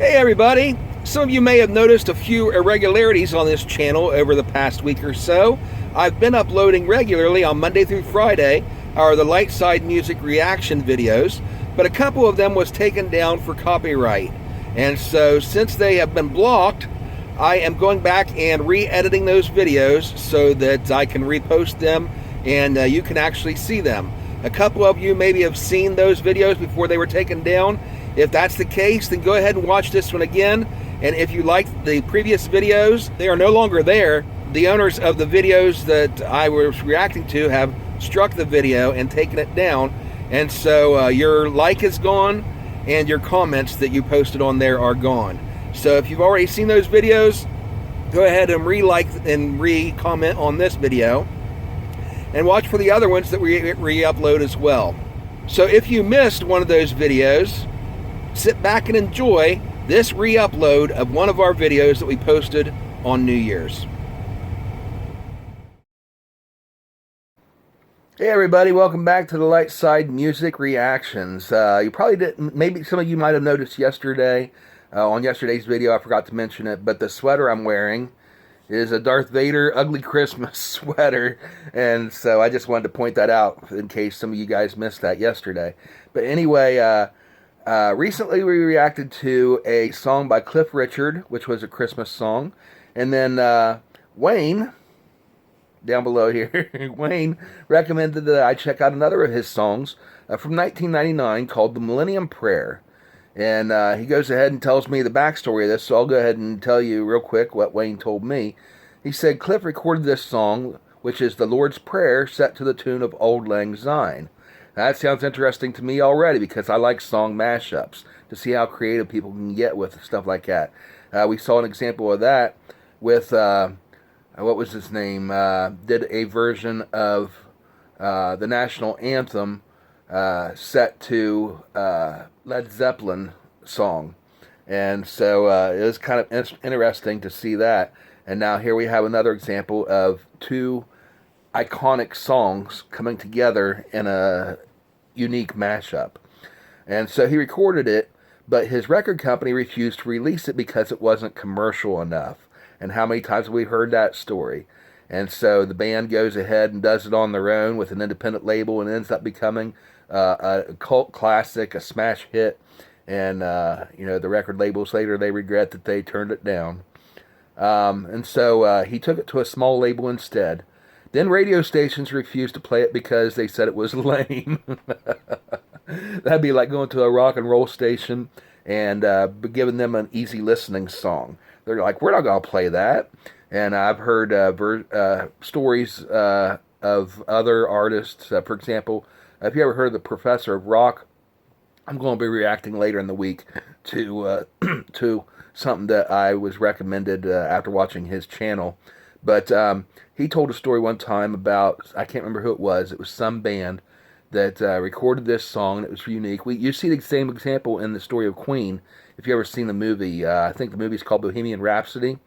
Hey everybody! Some of you may have noticed a few irregularities on this channel over the past week or so. I've been uploading regularly on Monday through Friday, the light side music reaction videos, but a couple of them was taken down for copyright. And so since they have been blocked, I am going back and re-editing those videos so that I can repost them and you can actually see them. A couple of you maybe have seen those videos before they were taken down. If that's the case, then go ahead and watch this one again. And if you liked the previous videos, they are no longer there. The owners of the videos that I was reacting to have struck the video and taken it down. And so your like is gone and your comments that you posted on there are gone. So if you've already seen those videos, go ahead and re-like and re-comment on this video. And watch for the other ones that we re-upload as well. So if you missed one of those videos, sit back and enjoy this re-upload of one of our videos that we posted on New Year's. Hey everybody, welcome back to the Light Side Music Reactions. You probably didn't, maybe some of you might have noticed yesterday, on yesterday's video, I forgot to mention it, but the sweater I'm wearing is a Darth Vader Ugly Christmas sweater, and so I just wanted to point that out in case some of you guys missed that yesterday. But anyway, recently we reacted to a song by Cliff Richard, which was a Christmas song, and then Wayne, down below here, Wayne recommended that I check out another of his songs from 1999 called The Millennium Prayer. And he goes ahead and tells me the backstory of this, so I'll go ahead and tell you real quick what Wayne told me. He said Cliff recorded this song, which is the Lord's Prayer, set to the tune of Auld Lang Syne. That sounds interesting to me already because I like song mashups, to see how creative people can get with stuff like that. We saw an example of that with, what was his name, did a version of the national anthem set to Led Zeppelin song. And so it was kind of interesting to see that. And now here we have another example of two iconic songs coming together in a unique mashup. And so he recorded it, but his record company refused to release it because it wasn't commercial enough. And how many times have we heard that story? And so the band goes ahead and does it on their own with an independent label and ends up becoming a cult classic, a smash hit. And, you know, the record labels later, they regret that they turned it down. And so he took it to a small label instead. Then radio stations refused to play it because they said it was lame. That'd be like going to a rock and roll station and giving them an easy listening song. They're like, we're not going to play that. And I've heard stories of other artists. For example, if you ever heard of the Professor of Rock, I'm going to be reacting later in the week to to something that I was recommended after watching his channel. But he told a story one time about, I can't remember who it was some band that recorded this song, and it was unique. You see the same example in the story of Queen, if you ever seen the movie. I think the movie's called Bohemian Rhapsody,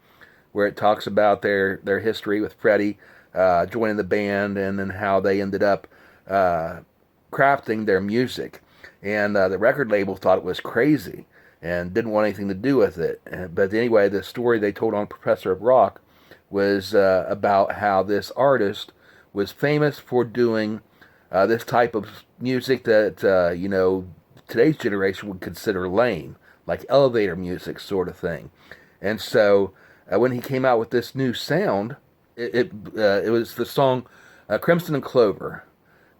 where it talks about their history with Freddie joining the band, and then how they ended up crafting their music. And the record label thought it was crazy and didn't want anything to do with it. But anyway, the story they told on Professor of Rock was about how this artist was famous for doing this type of music that, you know, today's generation would consider lame, like elevator music sort of thing. And so when he came out with this new sound, it was the song Crimson and Clover.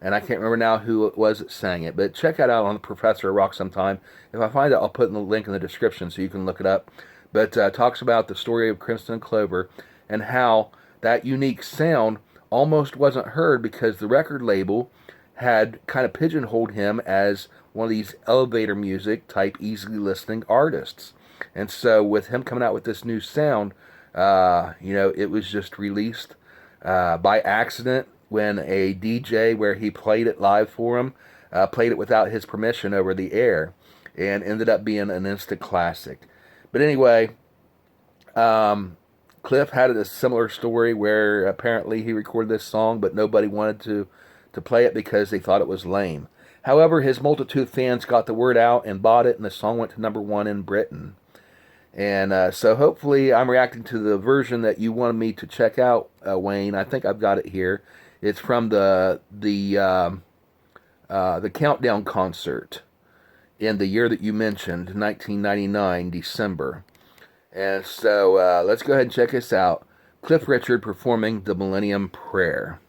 And I can't remember now who it was that sang it, but check it out on the Professor of Rock sometime. If I find it, I'll put in the link in the description so you can look it up. But talks about the story of Crimson and Clover and how that unique sound almost wasn't heard because the record label had kind of pigeonholed him as one of these elevator music type easily listening artists. And so with him coming out with this new sound, you know, it was just released by accident when a DJ where he played it live for him played it without his permission over the air, and ended up being an instant classic. But anyway, Cliff had a similar story where apparently he recorded this song, but nobody wanted to play it because they thought it was lame. However, his multitude of fans got the word out and bought it, and the song went to #1 in Britain. And so hopefully I'm reacting to the version that you wanted me to check out, Wayne. I think I've got it here. It's from the Countdown concert in the year that you mentioned, 1999, December. And so let's go ahead and check this out. Cliff Richard performing the Millennium Prayer.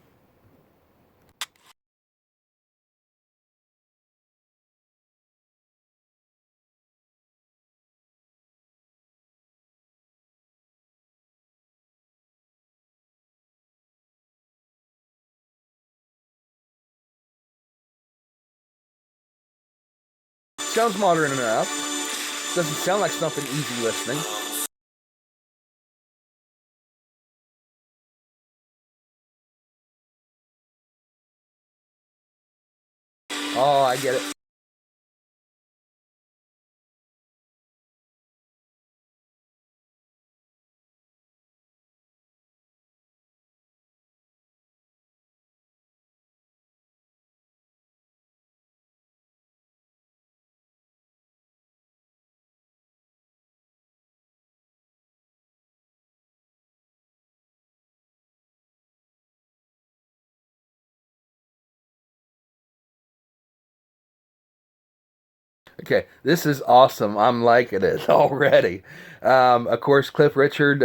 Sounds modern enough. Doesn't sound like something easy listening. Oh, I get it. Okay, this is awesome. I'm liking it already. Of course, Cliff Richard,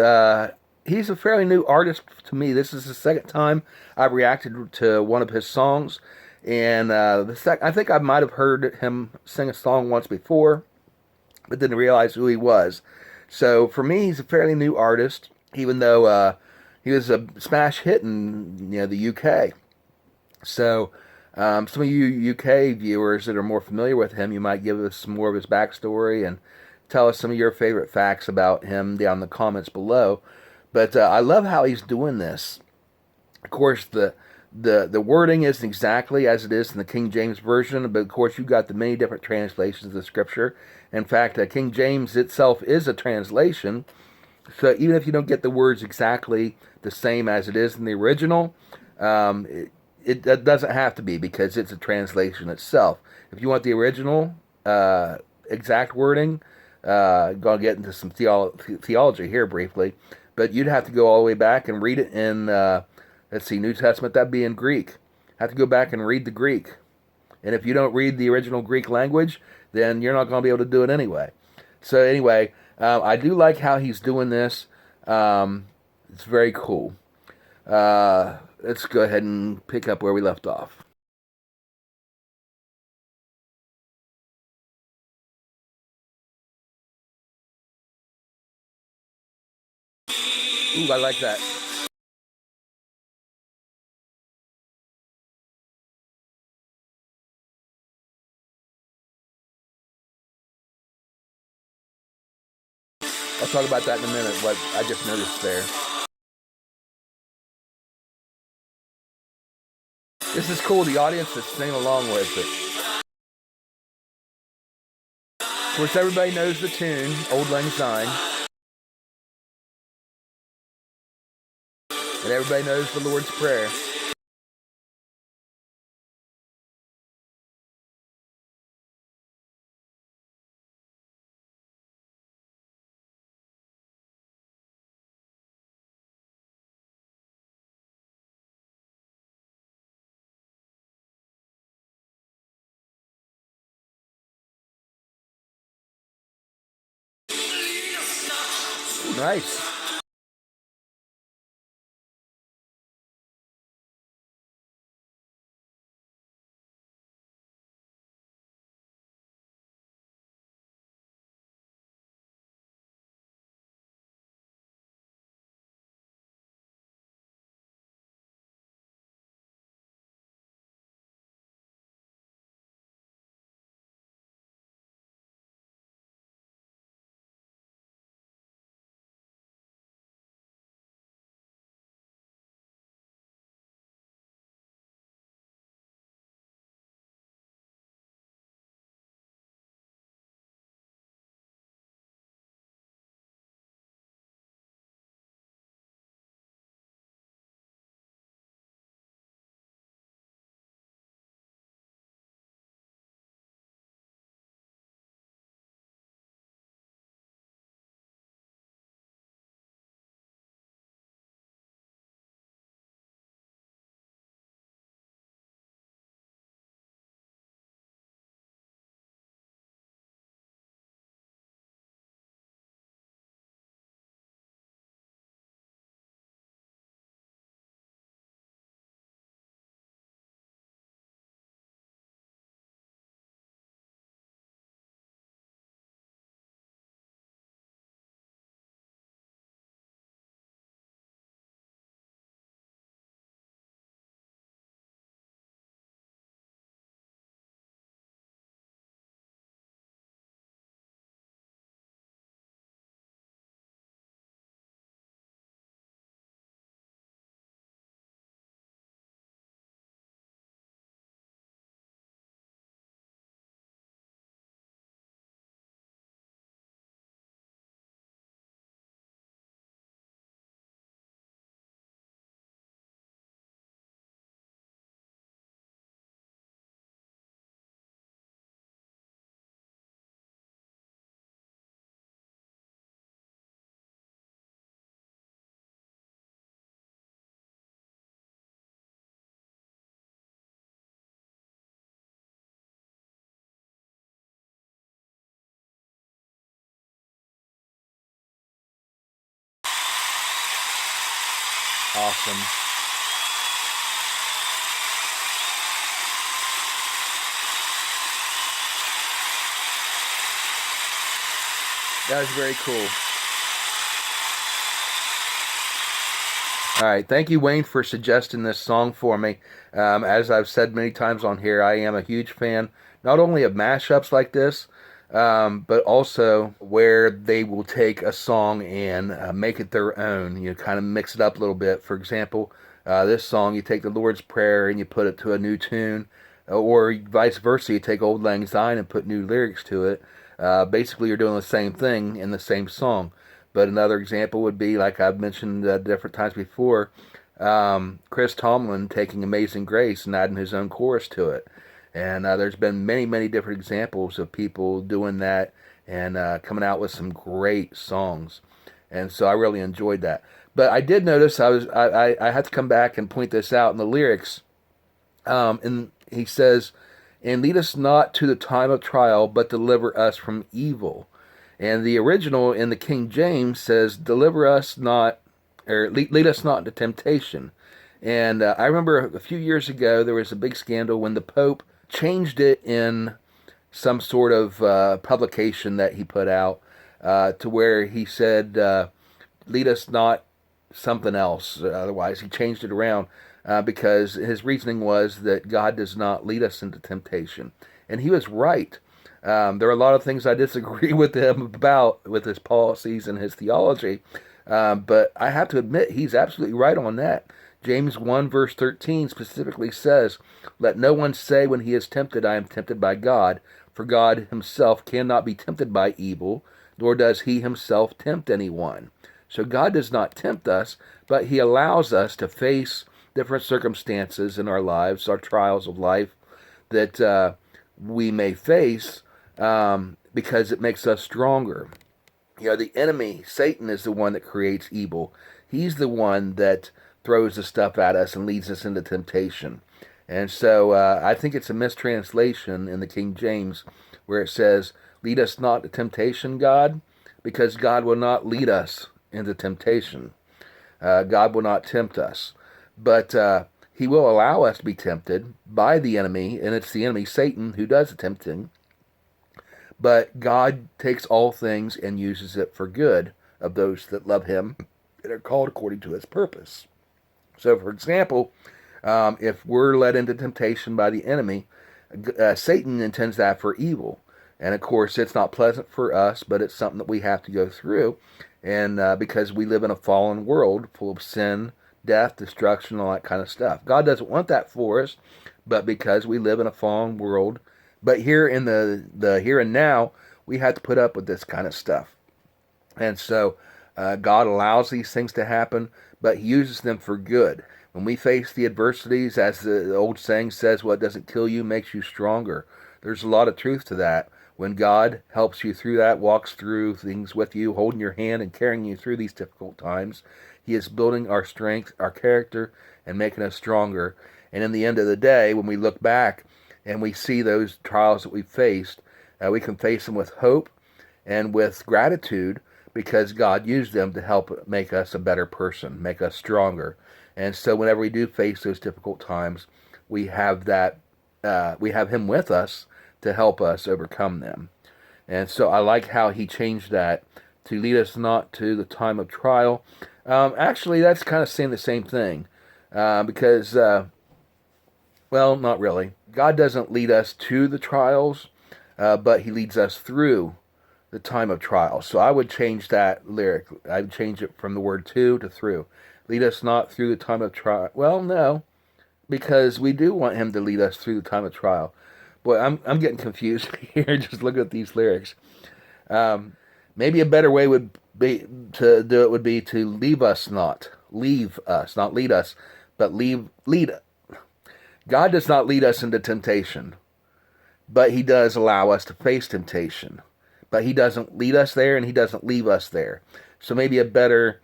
he's a fairly new artist to me. This is the second time I've reacted to one of his songs. And I think I might have heard him sing a song once before, but didn't realize who he was. So for me, he's a fairly new artist, even though he was a smash hit in the UK. So, some of you UK viewers that are more familiar with him, you might give us some more of his backstory and tell us some of your favorite facts about him down in the comments below. But I love how he's doing this. Of course, the wording isn't exactly as it is in the King James version, but of course you've got the many different translations of the scripture. In fact, King James itself is a translation, so even if you don't get the words exactly the same as it is in the original, um, it doesn't have to be because it's a translation itself. If you want the original exact wording, gonna get into some theology here briefly, but you'd have to go all the way back and read it in let's see, New Testament. That'd be in Greek. Have to go back and read the Greek, and if you don't read the original Greek language, then you're not going to be able to do it anyway. So anyway, I do like how he's doing this. It's very cool. Let's go ahead and pick up where we left off. Ooh, I like that. I'll talk about that in a minute. What I just noticed there. This is cool. The audience is singing along with it. Of course, everybody knows the tune, "Old Lang Syne," and everybody knows the Lord's Prayer. Nice. Awesome. That was very cool. All right. Thank you, Wayne, for suggesting this song for me. As I've said many times on here, I am a huge fan not only of mashups like this, but also where they will take a song and make it their own. You kind of mix it up a little bit. For example, this song, you take the Lord's Prayer and you put it to a new tune, or vice versa, you take Old Lang Syne and put new lyrics to it. Basically, you're doing the same thing in the same song. But another example would be, like I've mentioned different times before, Chris Tomlin taking Amazing Grace and adding his own chorus to it. And there's been many, many different examples of people doing that and coming out with some great songs. And so I really enjoyed that. But I did notice I had to come back and point this out in the lyrics. And he says, "And lead us not to the time of trial, but deliver us from evil." And the original in the King James says, "Deliver us not," or lead us not into temptation. And I remember a few years ago there was a big scandal when the Pope changed it in some sort of publication that he put out to where he said, "Lead us not something else." Otherwise, he changed it around because his reasoning was that God does not lead us into temptation. And he was right. There are a lot of things I disagree with him about with his policies and his theology, but I have to admit he's absolutely right on that. James 1 verse 13 specifically says, "Let no one say when he is tempted, I am tempted by God, for God himself cannot be tempted by evil, nor does he himself tempt anyone." So God does not tempt us, but he allows us to face different circumstances in our lives, our trials of life that we may face, because it makes us stronger. You know, the enemy, Satan, is the one that creates evil. He's the one that throws the stuff at us and leads us into temptation. And so I think it's a mistranslation in the King James where it says, "Lead us not to temptation, God," because God will not lead us into temptation. God will not tempt us. But he will allow us to be tempted by the enemy, and it's the enemy, Satan, who does the tempting. But God takes all things and uses it for good of those that love him and are called according to his purpose. So, for example, if we're led into temptation by the enemy, Satan intends that for evil. And of course, it's not pleasant for us, but it's something that we have to go through. And because we live in a fallen world full of sin, death, destruction, all that kind of stuff. God doesn't want that for us, but because we live in a fallen world, but here in the here and now, we have to put up with this kind of stuff. And so God allows these things to happen, but he uses them for good. When we face the adversities, as the old saying says, "What doesn't kill you makes you stronger." There's a lot of truth to that. When God helps you through that, walks through things with you, holding your hand and carrying you through these difficult times, he is building our strength, our character, and making us stronger. And in the end of the day, when we look back and we see those trials that we faced, we can face them with hope and with gratitude because God used them to help make us a better person, make us stronger. And so whenever we do face those difficult times, we have that, we have him with us to help us overcome them. And so I like how he changed that to lead us not to the time of trial. Actually, that's kind of saying the same thing because, well, not really. God doesn't lead us to the trials, but he leads us through the time of trial. So I would change that lyric. I would change it from the word to through. Lead us not through the time of trial. Well, no, because we do want him to lead us through the time of trial. Boy, I'm getting confused here. Just look at these lyrics. Maybe a better way would be to do it would be to leave us, not leave us, not lead us, but lead. God does not lead us into temptation, but he does allow us to face temptation. But he doesn't lead us there, and he doesn't leave us there. So maybe a better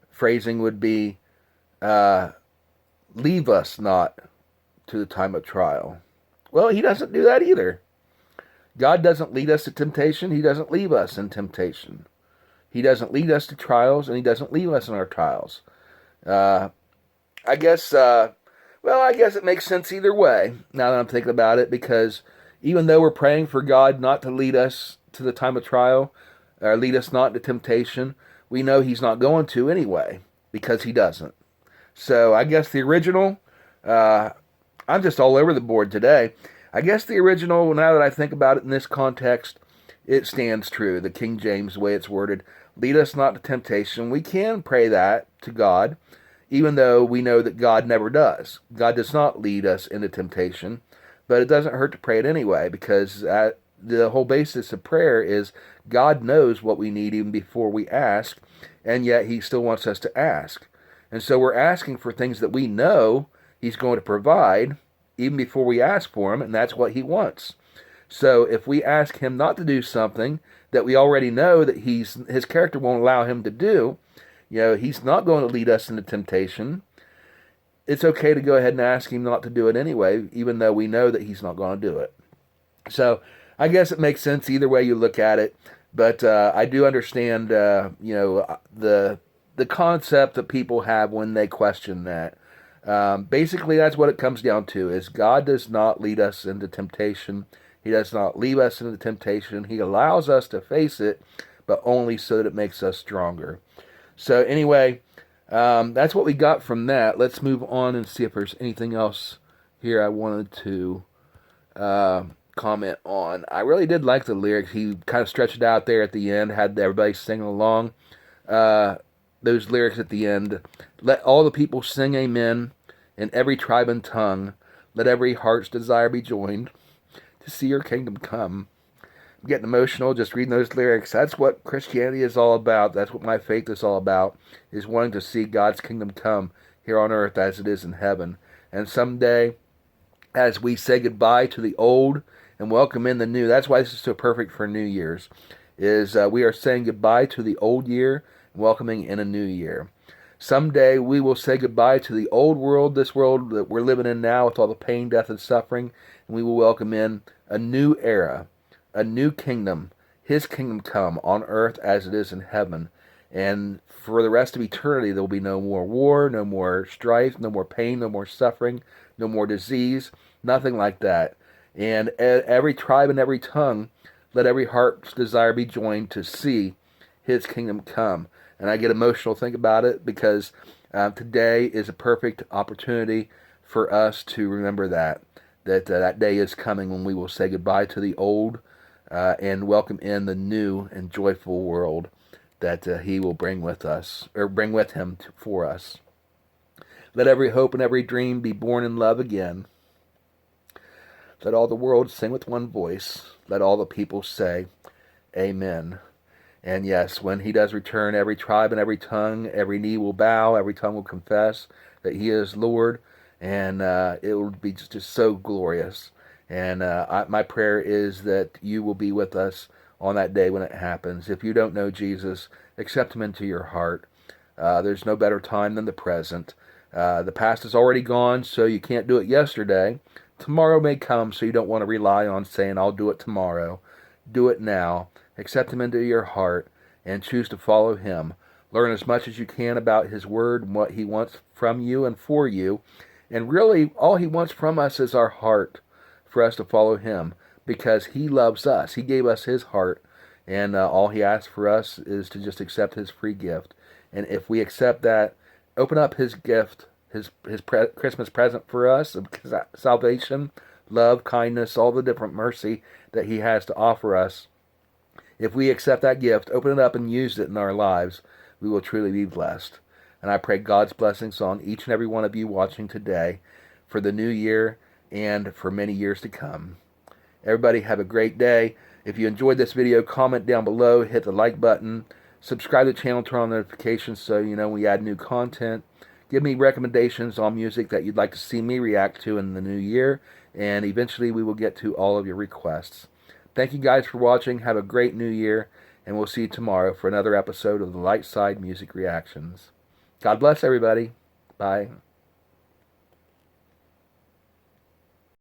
phrasing would be, leave us not to the time of trial. Well, he doesn't do that either. God doesn't lead us to temptation. He doesn't leave us in temptation. He doesn't lead us to trials, and he doesn't leave us in our trials. I guess, well, I guess it makes sense either way, now that I'm thinking about it, because even though we're praying for God not to lead us to the time of trial, or lead us not into temptation, we know He's not going to anyway, because He doesn't. So I guess the original, uh, I'm just all over the board today. I guess the original, now that I think about it in this context, it stands true. The King James way it's worded, lead us not to temptation. We can pray that to God, even though we know that God never does. God does not lead us into temptation, but it doesn't hurt to pray it anyway, because the whole basis of prayer is God knows what we need even before we ask, and yet He still wants us to ask. And so we're asking for things that we know He's going to provide even before we ask for Him, and that's what He wants. So if we ask Him not to do something that we already know that His character won't allow Him to do, He's not going to lead us into temptation, it's okay to go ahead and ask Him not to do it anyway, even though we know that He's not going to do it. So I guess it makes sense either way you look at it, but I do understand, the concept that people have when they question that. Basically, that's what it comes down to: is God does not lead us into temptation. He does not leave us into temptation. He allows us to face it, but only so that it makes us stronger. So anyway, that's what we got from that. Let's move on and see if there's anything else here I wanted to comment on. I really did like the lyrics. He kind of stretched it out there at the end, had everybody singing along. Those lyrics at the end: let all the people sing amen, in every tribe and tongue. Let every heart's desire be joined to see your kingdom come. I'm getting emotional just reading those lyrics. That's what Christianity is all about. That's what my faith is all about, is wanting to see God's kingdom come here on earth as it is in heaven. And someday, as we say goodbye to the old and welcome in the new, that's why this is so perfect for New Year's, is we are saying goodbye to the old year and welcoming in a new year. Someday we will say goodbye to the old world, this world that we're living in now with all the pain, death, and suffering, and we will welcome in a new era, a new kingdom, His kingdom come on earth as it is in heaven. And for the rest of eternity, there will be no more war, no more strife, no more pain, no more suffering, no more disease, nothing like that. And every tribe and every tongue, let every heart's desire be joined to see His kingdom come. And I get emotional think about it, because today is a perfect opportunity for us to remember that day is coming when we will say goodbye to the old and welcome in the new and joyful world that He will bring with us, or bring with Him for us. Let every hope and every dream be born in love again. Let all the world sing with one voice. Let all the people say, Amen. And yes, when He does return, every tribe and every tongue, every knee will bow, every tongue will confess that He is Lord, and it will be just so glorious. And my prayer is that you will be with us on that day when it happens. If you don't know Jesus, accept Him into your heart. There's no better time than the present. The past is already gone, so you can't do it yesterday. Tomorrow may come, so you don't want to rely on saying, I'll do it tomorrow. Do it now. Accept Him into your heart and choose to follow Him. Learn as much as you can about His Word and what He wants from you and for you. And really, all He wants from us is our heart for us to follow Him, because He loves us. He gave us His heart, and all He asks for us is to just accept His free gift. And if we accept that, open up His gift, His Christmas present for us of salvation, love, kindness, all the different mercy that He has to offer us. If we accept that gift, open it up and use it in our lives, we will truly be blessed. And I pray God's blessings on each and every one of you watching today for the new year and for many years to come. Everybody have a great day. If you enjoyed this video, comment down below, hit the like button, subscribe to the channel, turn on notifications so you know when we add new content. Give me recommendations on music that you'd like to see me react to in the new year, and eventually we will get to all of your requests. Thank you guys for watching. Have a great new year, and we'll see you tomorrow for another episode of the Light Side Music Reactions. God bless everybody. Bye.